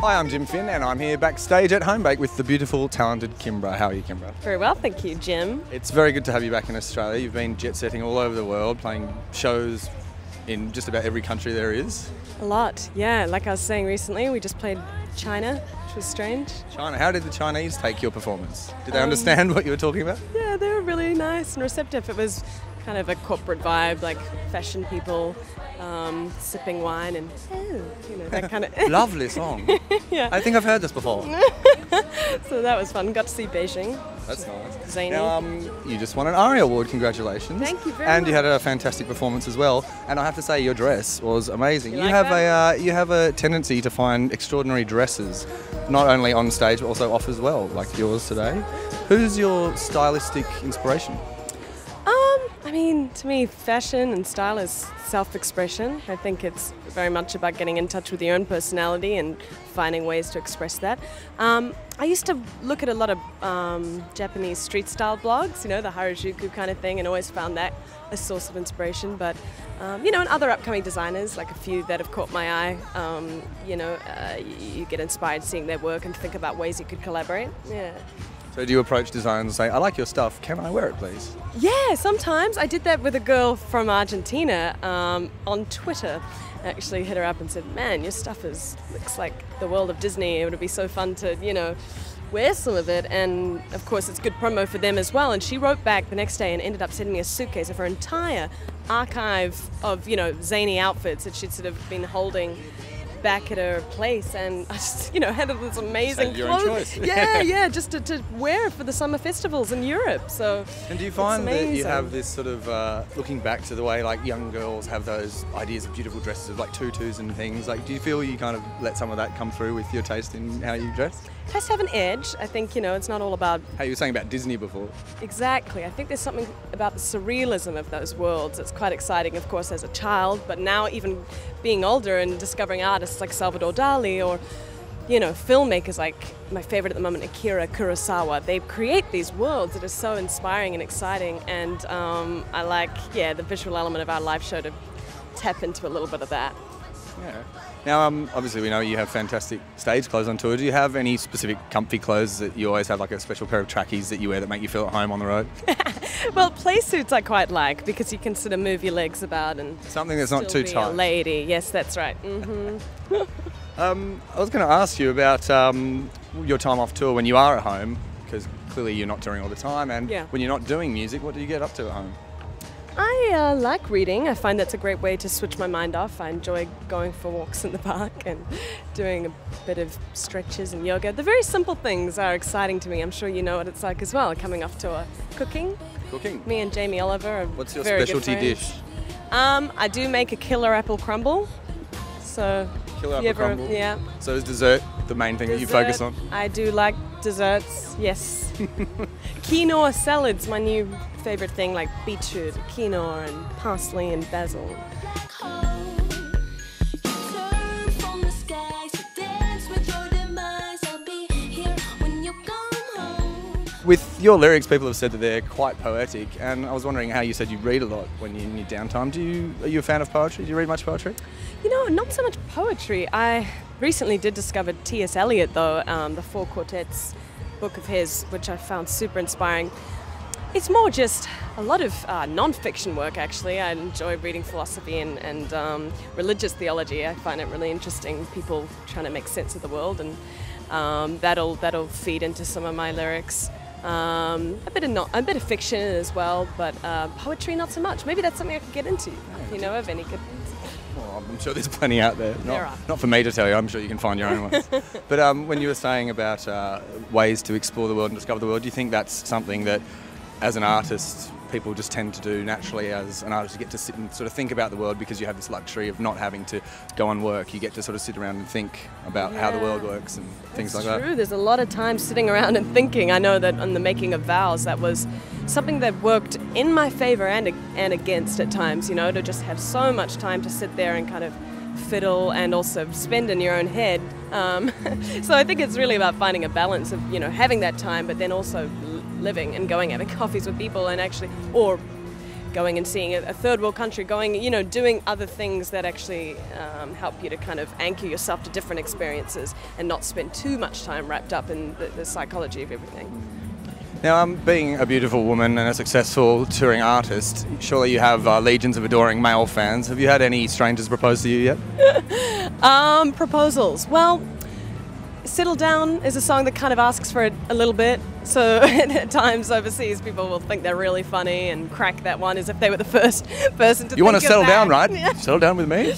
Hi, I'm Jim Finn and I'm here backstage at Homebake with the beautiful, talented Kimbra. How are you, Kimbra? Very well, thank you, Jim. It's very good to have you back in Australia. You've been jet-setting all over the world, playing shows in just about every country there is. A lot, yeah. Like I was saying recently, we just played China, which was strange. China, how did the Chinese take your performance? Did they understand what you were talking about? Yeah, they were really nice and receptive. It was kind of a corporate vibe, like fashion people sipping wine and, that kind of... Lovely song. Yeah. I think I've heard this before. So that was fun. Got to see Beijing. That's nice. Zany. Now, you just won an ARIA award, congratulations. Thank you very And much. you had a fantastic performance as well. And I have to say, your dress was amazing. You like you have a tendency to find extraordinary dresses, not only on stage but also off as well, like yours today. Who's your stylistic inspiration? I mean, to me, fashion and style is self-expression. I think it's very much about getting in touch with your own personality and finding ways to express that. I used to look at a lot of Japanese street style blogs, the Harajuku kind of thing, and always found that a source of inspiration. But, and other upcoming designers, like a few that have caught my eye, you get inspired seeing their work and think about ways you could collaborate. Yeah. So do you approach designers and say, I like your stuff, can I wear it please? Yeah, sometimes. I did that with a girl from Argentina on Twitter. I actually hit her up and said, man, your stuff looks like the world of Disney. It would be so fun to, wear some of it. And of course it's good promo for them as well. And she wrote back the next day and ended up sending me a suitcase of her entire archive of, zany outfits that she'd sort of been holding back at her place, and I just, had this amazing clothes. Yeah, just to wear for the summer festivals in Europe. So, and do you find that you have this sort of looking back to the way like young girls have those ideas of beautiful dresses, of like tutus and things? Like, do you feel you kind of let some of that come through with your taste in how you dress? It has to have an edge. I think it's not all about. How you were saying about Disney before. Exactly. I think there's something about the surrealism of those worlds. It's quite exciting, of course, as a child, but now even being older and discovering artists like Salvador Dali or, filmmakers like my favorite at the moment, Akira Kurosawa. They create these worlds that are so inspiring and exciting, and I like, the visual element of our live show to tap into a little bit of that. Yeah. Now, obviously we know you have fantastic stage clothes on tour. Do you have any specific comfy clothes that you always have, like a special pair of trackies that you wear that make you feel at home on the road? Well, play suits I quite like because you can sort of move your legs about and something that's not too tight. A lady, yes, that's right. Mm-hmm. I was going to ask you about your time off tour when you are at home, because clearly you're not touring all the time, and when you're not doing music, what do you get up to at home? I like reading. I find that's a great way to switch my mind off. I enjoy going for walks in the park and doing a bit of stretches and yoga. The very simple things are exciting to me. I'm sure you know what it's like as well, coming off tour. Cooking. Me and Jamie Oliver are What's your very specialty dish? I do make a killer apple crumble. So Killer apple crumble? Yeah. So is dessert the main thing that you focus on? I do like desserts, yes. Quinoa salad's my new favorite thing, like beetroot, quinoa and parsley and basil. With your lyrics, people have said that they're quite poetic, and I was wondering how you said you read a lot when you're in your downtime. Are you a fan of poetry? Do you read much poetry? Not so much poetry. I recently did discover T.S. Eliot, though, the Four Quartets book of his, which I found super inspiring. It's more just a lot of non-fiction work, actually. I enjoy reading philosophy and religious theology. I find it really interesting, people trying to make sense of the world, and that'll feed into some of my lyrics. A bit of fiction as well, but poetry not so much. Maybe that's something I could get into, of any good. Well, I'm sure there's plenty out there. Not for me to tell you, I'm sure you can find your own ones. But when you were saying about ways to explore the world and discover the world, do you think that's something that, as an artist, people just tend to do naturally? As an artist, you get to sit and sort of think about the world because you have this luxury of not having to go on work. You get to sort of sit around and think about how the world works and things like that. That's true. There's a lot of time sitting around and thinking. I know that on the making of Vows, that was something that worked in my favour and against at times, to just have so much time to sit there and kind of fiddle and also spend in your own head. So I think it's really about finding a balance of, having that time, but then also living and going having coffees with people and actually, or going and seeing a third world country, going, you know, doing other things that actually help you to kind of anchor yourself to different experiences and not spend too much time wrapped up in the psychology of everything. Now, being a beautiful woman and a successful touring artist, surely you have legions of adoring male fans. Have you had any strangers propose to you yet? Proposals. Well, Settle Down is a song that kind of asks for it a little bit. So at times overseas, people will think they're really funny and crack that one as if they were the first person to. You want to settle down, right? Yeah. Settle down with me.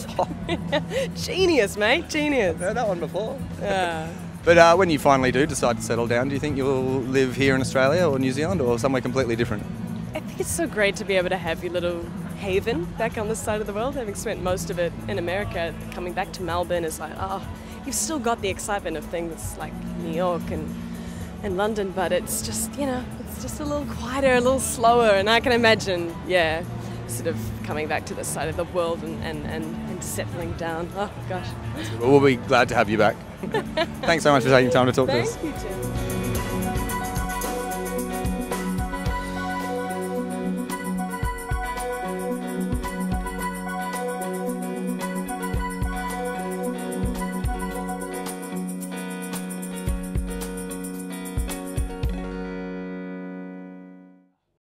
Genius, mate. Genius. I've heard that one before. Yeah. But when you finally do decide to settle down, do you think you'll live here in Australia or New Zealand or somewhere completely different? I think it's so great to be able to have your little haven back on this side of the world. Having spent most of it in America, coming back to Melbourne is like, oh, you've still got the excitement of things like New York and London, but it's just, you know, it's just a little quieter, a little slower, and I can imagine, yeah, sort of coming back to this side of the world and settling down. Oh, gosh. Well, we'll be glad to have you back. Thanks so much for taking time to talk to us. Thank you, Tim.